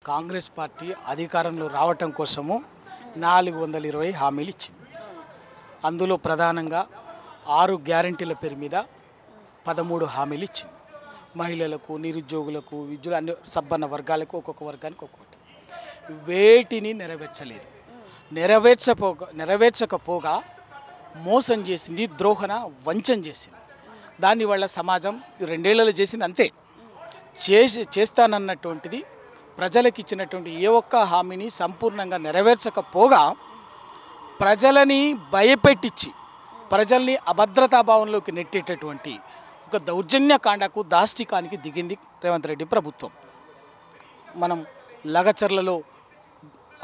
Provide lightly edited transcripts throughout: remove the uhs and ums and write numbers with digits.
Congress party అధికారంలో రావటం కోసము 420 హామీలు ఇచ్చింది. అందులో ప్రధానంగా 6 గ్యారంటీల పేరు మీద 13 హామీలు ఇచ్చింది. మహిళలకు, నిరుద్యోగులకు, విద్యుత్ అన్ని సబ్బన్న వర్గాలకు ఒక్కొక్క వర్గానికి ఒక్కొక్కటి. వేటిని నెరవేర్చలేదు. నెరవేర్చకపోగా మోసం చేసింది, ద్రోహణ వంచన చేసింది. దానివల్ల సమాజం 2 ఏళ్లలో చేసింది అంతే. చేస్తానన్నటువంటిది ప్రజలకు ఇచ్చినటువంటి ఏ ఒక్క హామీని సంపూర్ణంగా నెరవేర్చకపోగా ప్రజలని భయపెట్టించి ప్రజల్ని అభద్రతాభావంలోకి నెట్టేటటువంటి ఒక దౌర్జన్యకాండకు దాష్టికానికి దిగింది రేవంత్ రెడ్డి ప్రభుత్వం. మనం లగచర్లలో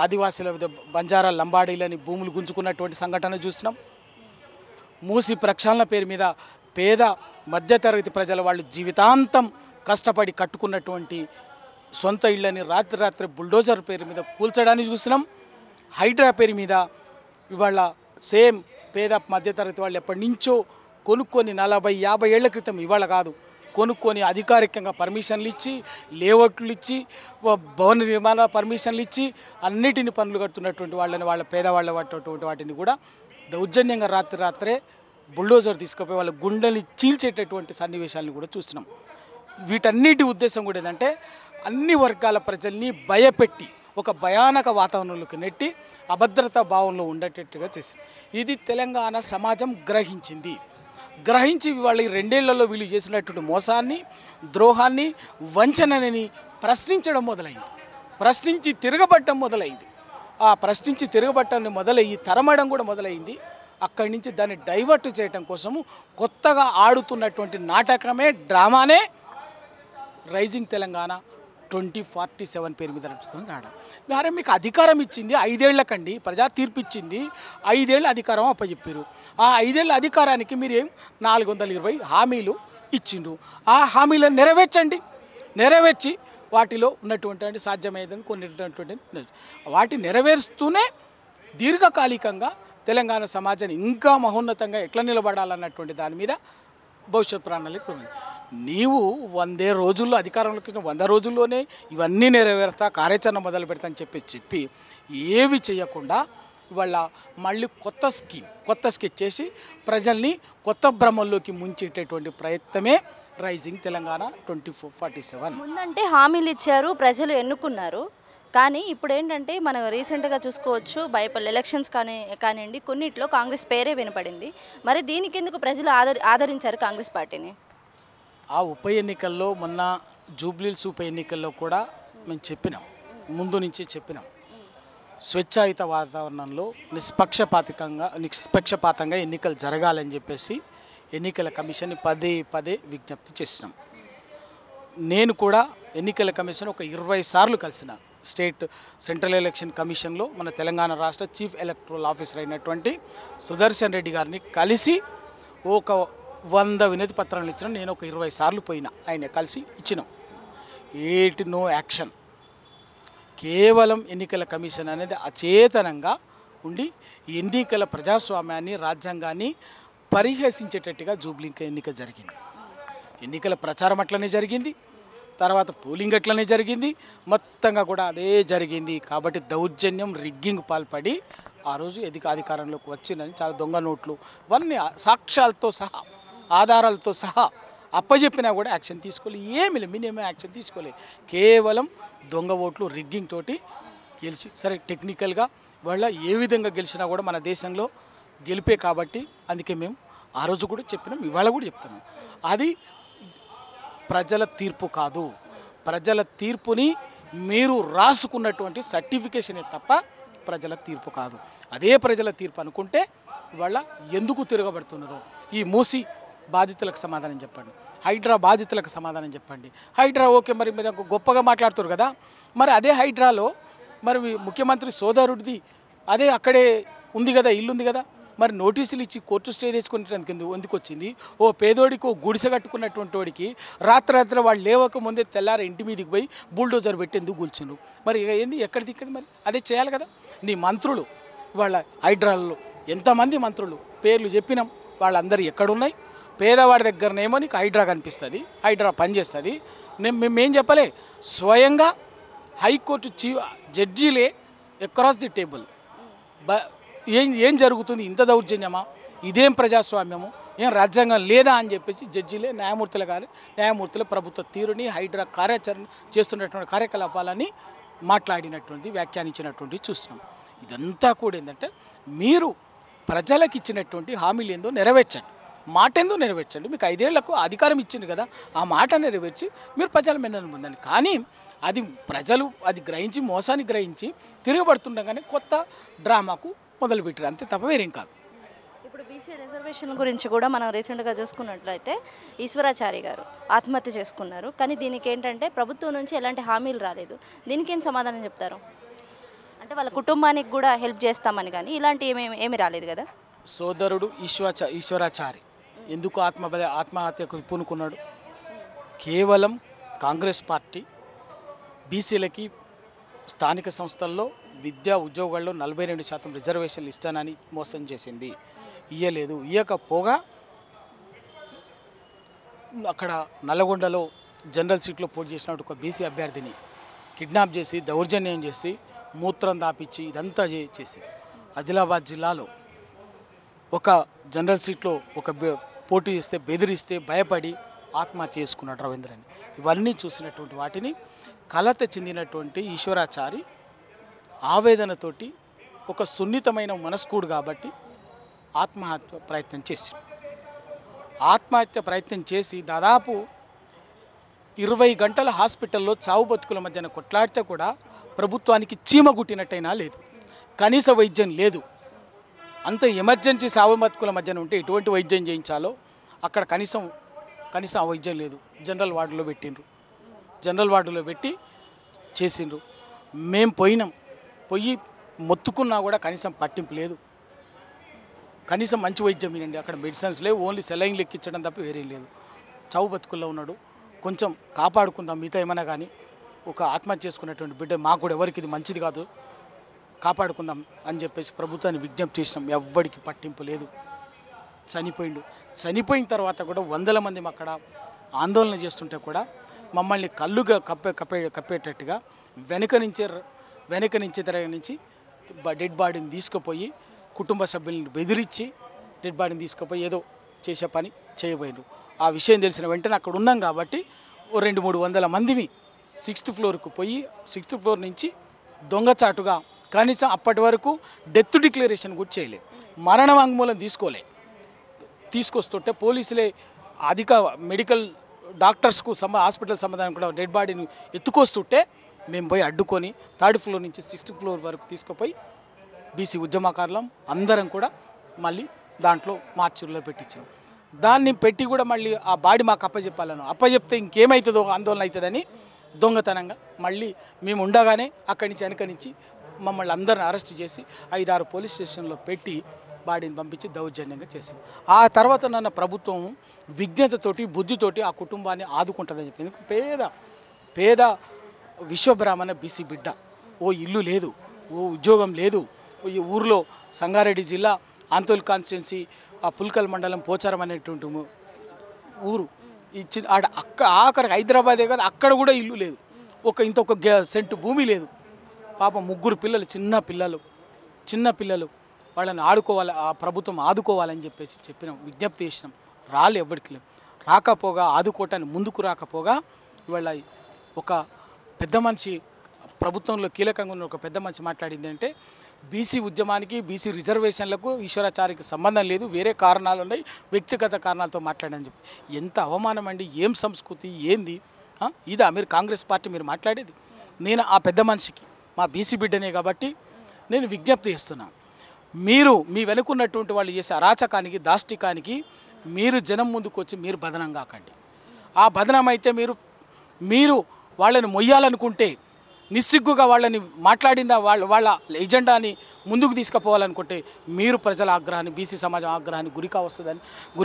ఆదివాసీల బంజారా లంబాడీలని భూములు గుంజుకున్నటువంటి సంఘటన చూసినాం. మూసి ప్రక్షాళన పేరు మీద పేద మధ్యతరగతి ప్రజల వాళ్ళు జీవితాంతం కష్టపడి కట్టుకున్నటువంటి సొంత ఇళ్ళని రాత్రి బుల్డోజర్ పేరు మీద కూల్చడానికి చూస్తున్నాం. హైడ్రా పేరు మీద ఇవాళ సేమ్ పేద మధ్యతరగతి వాళ్ళు ఎప్పటి నుంచో కొనుక్కొని 40-50 ఏళ్ల క్రితం, ఇవాళ కాదు, కొనుక్కొని అధికారికంగా పర్మిషన్లు ఇచ్చి, లేఅవుట్లు ఇచ్చి, భవన నిర్మాణ పర్మిషన్లు ఇచ్చి అన్నిటిని పనులు కడుతున్నటువంటి వాళ్ళని, వాళ్ళ పేదవాళ్ళ పట్టేటువంటి వాటిని కూడా దౌర్జన్యంగా రాత్రే బుల్డోజర్ తీసుకుపోయి వాళ్ళ గుండెల్ని చీల్చేటటువంటి సన్నివేశాలను కూడా చూస్తున్నాం. వీటన్నిటి ఉద్దేశం కూడా ఏంటంటే అన్ని వర్గాల ప్రజల్ని భయపెట్టి ఒక భయానక వాతావరణంలోకి నెట్టి అభద్రతా భావంలో ఉండేటట్టుగా చేసింది. ఇది తెలంగాణ సమాజం గ్రహించి వాళ్ళు 2 ఏళ్లలో వీళ్ళు చేసినటువంటి మోసాన్ని, ద్రోహాన్ని, వంచనని ప్రశ్నించడం మొదలైంది. ప్రశ్నించి తిరగబట్టడం మొదలైంది. ఆ ప్రశ్నించి తిరగబట్టడం మొదలయ్యి తరమడం కూడా మొదలైంది. అక్కడి నుంచి దాన్ని డైవర్ట్ చేయడం కోసము కొత్తగా ఆడుతున్నటువంటి నాటకమే, డ్రామానే రైజింగ్ తెలంగాణ 2047 పేరు మీద నడుస్తుంది. వారే మీకు అధికారం ఇచ్చింది 5 ఏళ్లకండి, ప్రజా తీర్పు ఇచ్చింది 5 ఏళ్ళ అధికారం అప్పచెప్పారు. ఆ 5 ఏళ్ళ అధికారానికి మీరు 420 హామీలు ఇచ్చిండ్రు. ఆ హామీలను నెరవేర్చి వాటిలో ఉన్నటువంటి సాధ్యమయ్యేదని కొన్నిటువంటి వాటి నెరవేరుస్తూనే దీర్ఘకాలికంగా తెలంగాణ సమాజాన్ని ఇంకా మహోన్నతంగా ఎట్లా నిలబడాలన్నటువంటి దాని మీద భవిష్యత్ ప్రణాళిక ఉంది. నీవు 100 రోజుల్లో అధికారంలోకి వచ్చిన 100 రోజుల్లోనే ఇవన్నీ నెరవేరుస్తా, కార్యాచరణ మొదలు పెడతా అని చెప్పి ఏవి చేయకుండా ఇవాళ మళ్ళీ కొత్త స్కెచ్ చేసి ప్రజల్ని కొత్త భ్రమల్లోకి ముంచేటటువంటి ప్రయత్నమే రైజింగ్ తెలంగాణ 2047. ముందంటే హామీలు ఇచ్చారు, ప్రజలు ఎన్నుకున్నారు. కానీ ఇప్పుడు ఏంటంటే మనం రీసెంట్గా చూసుకోవచ్చు, బైపల్ ఎలక్షన్స్ కానివ్వండి, కొన్నిట్లో కాంగ్రెస్ పేరే వినపడింది. మరి దీనికి ఎందుకు ప్రజలు ఆదరించారు కాంగ్రెస్ పార్టీని? ఆ ఉప ఎన్నికల్లో, మొన్న జూబ్లీహిల్స్ ఉప ఎన్నికల్లో కూడా మేము ముందు నుంచి చెప్పినాం, స్వేచ్ఛాయుత వాతావరణంలో నిష్పక్షపాతంగా ఎన్నికలు జరగాలని చెప్పేసి ఎన్నికల కమిషన్ పదే విజ్ఞప్తి చేసినాం. నేను కూడా ఎన్నికల కమిషన్ ఒక 20 సార్లు కలిసిన సెంట్రల్ ఎలక్షన్ కమిషన్లో మన తెలంగాణ రాష్ట్ర చీఫ్ ఎలక్టరల్ ఆఫీసర్ అయినటువంటి సుదర్శన్ రెడ్డి గారిని కలిసి ఒక 100 వినతి పత్రాలు ఇచ్చినా. నేను ఒక 20 సార్లు పోయినా, ఆయన కలిసి ఇచ్చినాం. No action. కేవలం ఎన్నికల కమిషన్ అనేది అచేతనంగా ఉండి ఎన్నికల ప్రజాస్వామ్యాన్ని, రాజ్యాంగాన్ని పరిహసించేటట్టుగా జూబ్లీహిల్స్ ఎన్నిక జరిగింది. ఎన్నికల ప్రచారం అట్లనే జరిగింది, తర్వాత పోలింగ్ అట్లనే జరిగింది, మొత్తంగా కూడా అదే జరిగింది. కాబట్టి దౌర్జన్యం, రిగ్గింగ్ పాల్పడి ఆ రోజు అధికారంలోకి వచ్చిందని చాలా దొంగ నోట్లు ఇవన్నీ సాక్ష్యాలతో సహా, ఆధారాలతో సహా అప్పచెప్పినా కూడా యాక్షన్ తీసుకోలేదు. మినిమం యాక్షన్ తీసుకోలేదు. కేవలం దొంగ ఓట్లు, రిగ్గింగ్ తోటి గెలిచి, సరే టెక్నికల్గా వాళ్ళ ఏ విధంగా గెలిచినా కూడా మన దేశంలో గెలిపే. కాబట్టి అందుకే మేము ఆ రోజు కూడా చెప్పినాం, ఇవాళ కూడా చెప్తున్నాం, అది ప్రజల తీర్పు కాదు. ప్రజల తీర్పుని మీరు రాసుకున్నటువంటి సర్టిఫికేషనే తప్ప ప్రజల తీర్పు కాదు. అదే ప్రజల తీర్పు అనుకుంటే ఇవాళ ఎందుకు తిరగబడుతున్నారు? ఈ మూసి బాధితులకు సమాధానం చెప్పండి, హైడ్రా బాధితులకు సమాధానం చెప్పండి. హైడ్రా ఓకే, మరి మీరు గొప్పగా మాట్లాడుతారు కదా, మరి అదే హైడ్రాలో మరి ముఖ్యమంత్రి సోదరుడిది అదే అక్కడే ఉంది కదా, ఇల్లు ఉంది కదా, మరి నోటీసులు ఇచ్చి కోర్టు స్టే తెచ్చుకునేందుకు ఎందుకు వచ్చింది? ఓ పేదోడికి, ఓ గుడిసె కట్టుకున్నటువంటి వాడికి రాత్రి వాళ్ళు లేవక ముందే తెల్లారి ఇంటి మీదకి పోయి బుల్డోజర్ పెట్టి ఎందుకు కూల్చిండ్రు? మరి ఏంది, ఎక్కడ దిక్కది? మరి అదే చేయాలి కదా. నీ మంత్రులు వాళ్ళ హైడ్రాల్లో ఎంతమంది మంత్రులు పేర్లు చెప్పినాం, వాళ్ళందరూ ఎక్కడున్నాయి? పేదవాడి దగ్గరనేమో నీకు హైడ్రా కనిపిస్తుంది, హైడ్రా పనిచేస్తుంది. మేమేం చెప్పలే, స్వయంగా హైకోర్టు జడ్జీలే అక్రాస్ ది టేబుల్ ఏం జరుగుతుంది, ఇంత దౌర్జన్యమా, ఇదేం ప్రజాస్వామ్యము, ఏం రాజ్యాంగం లేదా అని చెప్పేసి జడ్జీలే న్యాయమూర్తుల ప్రభుత్వ తీరుని హైడ్రా కార్యాచరణ చేస్తున్నటువంటి కార్యకలాపాలని మాట్లాడినటువంటి వ్యాఖ్యానించినటువంటి చూస్తున్నాం. ఇదంతా కూడా ఏంటంటే మీరు ప్రజలకు ఇచ్చినటువంటి హామీలు ఏందో నెరవేర్చండి, మాట ఏందో నెరవేర్చండి. మీకు 5 ఏళ్లకు అధికారం ఇచ్చింది కదా, ఆ మాట నెరవేర్చి మీరు ప్రజల మెన్నను పొందండి. కానీ అది ప్రజలు అది గ్రహించి మోసాన్ని గ్రహించి తిరగబడుతుండగానే కొత్త డ్రామాకు మొదలుపెట్టారు, అంతే తప్ప వేరేం కాదు. ఇప్పుడు బీసీ రిజర్వేషన్ గురించి కూడా మనం రీసెంట్గా చూసుకున్నట్లయితే ఈశ్వరాచారి గారు ఆత్మహత్య చేసుకున్నారు. కానీ దీనికి ఏంటంటే ప్రభుత్వం నుంచి ఎలాంటి హామీలు రాలేదు. దీనికి ఏం సమాధానం చెప్తారు? అంటే వాళ్ళ కుటుంబానికి కూడా హెల్ప్ చేస్తామని, కానీ ఇలాంటి ఏమీ రాలేదు కదా. సోదరుడు ఈశ్వరాచారి ఎందుకు ఆత్మహత్యకు పూనుకున్నాడు? కేవలం కాంగ్రెస్ పార్టీ బీసీలకి స్థానిక సంస్థల్లో విద్యా ఉద్యోగాల్లో 42% రిజర్వేషన్లు ఇస్తానని మోసం చేసింది. ఇయ్యలేదు. ఇయ్యకపోగా అక్కడ నల్లగొండలో జనరల్ సీట్లో పోటీ చేసినట్టు ఒక బీసీ అభ్యర్థిని కిడ్నాప్ చేసి దౌర్జన్యం చేసి మూత్రం దాపిచ్చి ఇదంతా చేసి ఆదిలాబాద్ జిల్లాలో ఒక జనరల్ సీట్లో ఒక పోటీ చేస్తే బెదిరిస్తే భయపడి ఆత్మహత్య చేసుకున్నాడు రవీంద్రని. ఇవన్నీ చూసినటువంటి వాటిని కలత చెందినటువంటి ఈశ్వరాచారి ఆవేదనతోటి ఒక సున్నితమైన మనస్కుడు కాబట్టి ఆత్మహత్య ప్రయత్నం చేసి దాదాపు 20 గంటల హాస్పిటల్లో చావు బతుకుల మధ్యన కొట్లాడితే కూడా ప్రభుత్వానికి చీమ గుట్టినట్టయినా లేదు, కనీస వైద్యం లేదు. అంత ఎమర్జెన్సీ సావు బతుకుల మధ్యన ఉంటే ఎటువంటి వైద్యం చేయించాలో అక్కడ కనీసం ఆ వైద్యం లేదు. జనరల్ వార్డులో పెట్టి చేసిండ్రు. మేము పోయి మొత్తుకున్నా కూడా కనీసం పట్టింపు లేదు. కనీసం మంచి వైద్యం వినండి, అక్కడ మెడిసిన్స్ లేవు, ఓన్లీ సెలైన్లు ఎక్కించడం తప్ప వేరే లేదు. చావు బతుకుల్లో ఉన్నాడు, కొంచెం కాపాడుకుందాం, మిగతా ఏమైనా కానీ ఒక ఆత్మహత్య చేసుకున్నటువంటి బిడ్డ మాకు కూడా ఎవరికి ఇది మంచిది కాదు, కాపాడుకుందాం అని చెప్పేసి ప్రభుత్వాన్ని విజ్ఞప్తి చేసినాం. ఎవ్వడికి పట్టింపు లేదు. చనిపోయిన తర్వాత కూడా 100 మంది అక్కడ ఆందోళన చేస్తుంటే కూడా మమ్మల్ని కళ్ళుగా కప్పేటట్టుగా వెనక నుంచి డెడ్ బాడీని తీసుకుపోయి కుటుంబ సభ్యులను బెదిరించి డెడ్ బాడీని తీసుకుపోయి ఏదో చేసే పని చేయబోయినారు. ఆ విషయం తెలిసిన వెంటనే అక్కడ ఉన్నాం కాబట్టి 200-300 మందిని 6th ఫ్లోర్కు పోయి 6th ఫ్లోర్ నుంచి దొంగచాటుగా కనీసం అప్పటి వరకు డెత్ డిక్లరేషన్ కూడా చేయలేదు, మరణ వాంగ్మూలం తీసుకొస్తుంటే పోలీసులే అధిక మెడికల్ డాక్టర్స్కు హాస్పిటల్ సంబంధానికి కూడా డెడ్ బాడీని ఎత్తుకొస్తుంటే మేము పోయి అడ్డుకొని 3rd ఫ్లోర్ నుంచి 6th ఫ్లోర్ వరకు తీసుకుపోయి బీసీ ఉద్యమకారులం అందరం కూడా మళ్ళీ దాంట్లో మార్చుల్లో పెట్టించాం. దాన్ని పెట్టి కూడా మళ్ళీ ఆ బాడీ మాకు అప్పచెప్తే ఇంకేమవుతుందో ఆందోళన అవుతుందని దొంగతనంగా మళ్ళీ మేము ఉండగానే అక్కడి నుంచి వెనక నుంచి మమ్మల్ని అందరిని అరెస్ట్ చేసి 5-6 పోలీస్ స్టేషన్లో పెట్టి బాడీని పంపించి దౌర్జన్యంగా చేసింది. ఆ తర్వాత నన్ను ప్రభుత్వం విజ్ఞతతోటి బుద్ధితోటి ఆ కుటుంబాన్ని ఆదుకుంటుందని చెప్పింది. పేద విశ్వబ్రాహ్మణ బీసీ బిడ్డ, ఓ ఇల్లు లేదు, ఓ ఉద్యోగం లేదు, ఈ ఊరిలో సంగారెడ్డి జిల్లా ఆంతోల్ కాన్స్టిట్యున్సీ ఆ పుల్కల్ మండలం పోచారం అనేటువంటి ఊరు ఇచ్చి ఆఖరికి హైదరాబాదే కాదు అక్కడ కూడా ఇల్లు లేదు, ఒక సెంటు భూమి లేదు. పాప 3 పిల్లలు చిన్న పిల్లలు వాళ్ళని ఆడుకోవాలి, ఆ ప్రభుత్వం ఆదుకోవాలని చెప్పేసి చెప్పినాం, విజ్ఞప్తి చేసినాం. ఎవ్వడికి లేవు. రాకపోగా ఆదుకోవటాన్ని ముందుకు రాకపోగా ఇవాళ ఒక పెద్ద మనిషి ప్రభుత్వంలో కీలకంగా ఉన్న ఒక పెద్ద మనిషి మాట్లాడింది అంటే బీసీ ఉద్యమానికి బీసీ రిజర్వేషన్లకు ఈశ్వరాచారికి సంబంధం లేదు, వేరే కారణాలు ఉన్నాయి, వ్యక్తిగత కారణాలతో మాట్లాడని చెప్పి. ఎంత అవమానం అండి, ఏం సంస్కృతి ఏంది ఇదా మీరు కాంగ్రెస్ పార్టీ మీరు మాట్లాడేది? నేను ఆ పెద్ద మనిషికి మా బీసీ బిడ్డనే కాబట్టి నేను విజ్ఞప్తి చేస్తున్నాను, మీరు మీ వెనుకున్నటువంటి వాళ్ళు చేసే అరాచకానికి దాష్టికానికి మీరు జనం ముందుకు వచ్చి మీరు బదనం కాకండి. ఆ బదనం అయితే మీరు వాళ్ళని మొయ్యాలనుకుంటే నిస్సిగ్గుగా వాళ్ళని మాట్లాడిందా వాళ్ళ ఎజెండాని ముందుకు తీసుకుపోవాలనుకుంటే మీరు ప్రజల ఆగ్రహాన్ని బీసీ సమాజం ఆగ్రహాన్ని గురి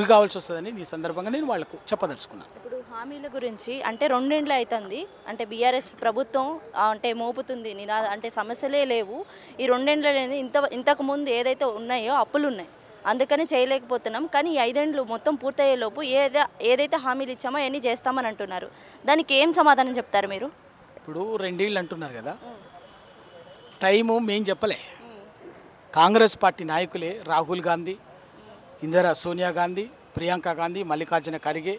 కావాల్సి వస్తుందని ఈ సందర్భంగా నేను వాళ్ళకు చెప్పదలుచుకున్నాను. ఇప్పుడు హామీల గురించి అంటే 2 ఏళ్ళు అవుతుంది, అంటే బీఆర్ఎస్ ప్రభుత్వం అంటే మోపుతుంది అంటే సమస్యలే లేవు. ఈ 2 ఏళ్ళు అనేది ఇంతకుముందు ఏదైతే ఉన్నాయో అప్పులు ఉన్నాయి, అందుకని చేయలేకపోతున్నాం. కానీ ఈ 5 ఏళ్ళు మొత్తం పూర్తయ్యేలోపు ఏదైతే హామీలు ఇచ్చామో అవన్నీ చేస్తామని అంటున్నారు. దానికి ఏం సమాధానం చెప్తారు మీరు? ఇప్పుడు 2 ఏళ్ళు అంటున్నారు కదా, టైము మేం చెప్పలే. కాంగ్రెస్ పార్టీ నాయకులే రాహుల్ గాంధీ, సోనియా గాంధీ, ప్రియాంక గాంధీ, మల్లికార్జున ఖర్గే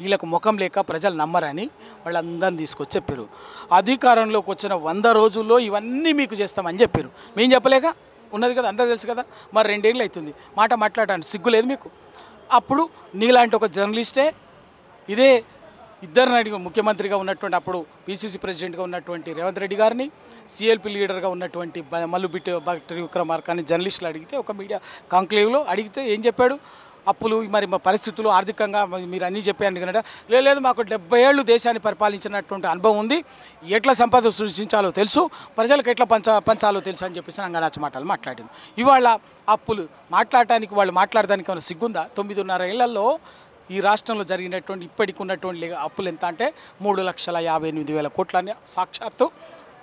వీళ్ళకు ముఖం లేక ప్రజలు నమ్మరని వాళ్ళందరిని తీసుకొచ్చి చెప్పారు. అధికారంలోకి వచ్చిన 100 రోజుల్లో ఇవన్నీ మీకు చేస్తామని చెప్పారు. మేము చెప్పలేక ఉన్నది కదా, అంతా తెలుసు కదా. మరి 2 ఏళ్ళు అవుతుంది మాట మాట్లాడడానికి సిగ్గు లేదు మీకు. అప్పుడు నీలాంటి ఒక జర్నలిస్టే ఇదే ఇద్దరిని అడిగి ముఖ్యమంత్రిగా ఉన్నటువంటి అప్పుడు పిసిసి ప్రెసిడెంట్గా ఉన్నటువంటి రేవంత్ రెడ్డి గారిని, సిఎల్పి లీడర్గా ఉన్నటువంటి మల్లుబిట్టి భట్టి విక్రమార్కని జర్నలిస్టులు అడిగితే, ఒక మీడియా కాంక్లేవ్లో అడిగితే ఏం చెప్పాడు? అప్పులు మరి మా పరిస్థితులు ఆర్థికంగా మీరు అన్నీ చెప్పాను కనుక, లేదు మాకు 70 ఏళ్ళు దేశాన్ని పరిపాలించినటువంటి అనుభవం ఉంది, ఎట్లా సంపద సృష్టించాలో తెలుసు, ప్రజలకు ఎట్లా పంచాలో తెలుసు అని చెప్పేసి అంగనాచి మాటలు మాట్లాడింది. ఇవాళ అప్పులు మాట్లాడటానికి వాళ్ళు మాట్లాడడానికి ఏమైనా సిగ్గుందా? 9.5 ఏళ్లలో ఈ రాష్ట్రంలో జరిగినటువంటి ఇప్పటికి ఉన్నటువంటి అప్పులు ఎంత అంటే 3,58,000 కోట్లని సాక్షాత్తు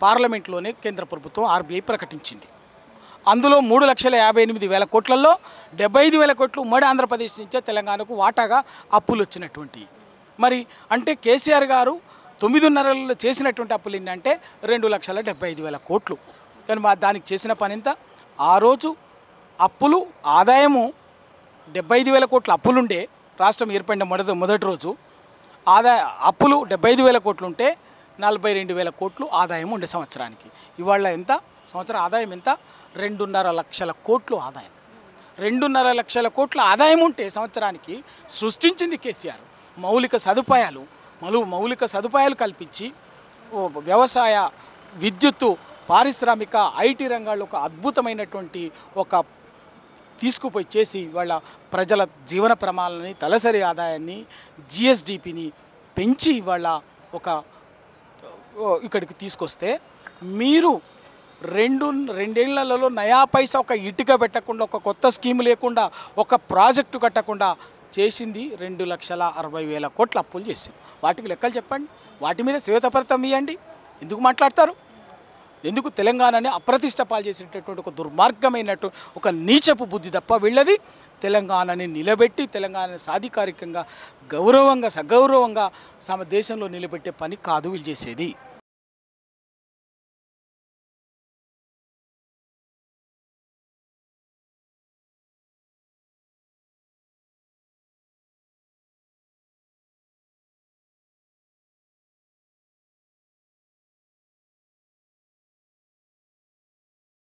పార్లమెంట్లోనే కేంద్ర ప్రభుత్వం ఆర్బీఐ ప్రకటించింది. అందులో 3,58,000 కోట్లలో 75,000 కోట్లు ఉమ్మడి ఆంధ్రప్రదేశ్ నుంచే తెలంగాణకు వాటాగా అప్పులు వచ్చినటువంటి. మరి అంటే కేసీఆర్ గారు 9.5 చేసినటువంటి అప్పులు ఏంటంటే 2,75,000 కోట్లు. కానీ దానికి చేసిన పని ఎంత? ఆ రోజు అప్పులు ఆదాయము 75,000 కోట్ల అప్పులుండే రాష్ట్రం ఏర్పడిన మొదటి రోజు అప్పులు 75,000 కోట్లు ఉంటే 42,000 కోట్లు ఆదాయం ఉండే సంవత్సరానికి. ఇవాళ ఎంత సంవత్సరం ఆదాయం ఎంత? 2.5 లక్షల కోట్లు ఆదాయం. 2.5 లక్షల కోట్ల ఆదాయం ఉంటే సంవత్సరానికి సృష్టించింది కేసీఆర్. మౌలిక సదుపాయాలు కల్పించి వ్యవసాయ, విద్యుత్తు, పారిశ్రామిక, ఐటీ రంగాల్లో ఒక అద్భుతమైనటువంటి ఒక తీసుకుపోయి చేసి వాళ్ళ ప్రజల జీవన ప్రమాణాలని, తలసరి ఆదాయాన్ని, జిఎస్డిపిని పెంచి వాళ్ళ ఒక ఇక్కడికి తీసుకొస్తే, మీరు 2 ఏళ్లలో నయా పైసా ఒక ఇటుక పెట్టకుండా, ఒక కొత్త స్కీమ్ లేకుండా, ఒక ప్రాజెక్టు కట్టకుండా చేసింది 2,60,000 కోట్ల అప్పులు చేసింది. వాటికి లెక్కలు చెప్పండి, వాటి మీద శ్వేతపత్రం ఇవ్వండి. ఎందుకు మాట్లాడతారు? ఎందుకు తెలంగాణని అప్రతిష్ట పాలు చేసేటటువంటి ఒక దుర్మార్గమైనట్టు ఒక నీచపు బుద్ధి తప్ప వీళ్ళది తెలంగాణని నిలబెట్టి తెలంగాణని సాధికారికంగా సగౌరవంగా దేశంలో నిలబెట్టే పని కాదు వీళ్ళు చేసేది.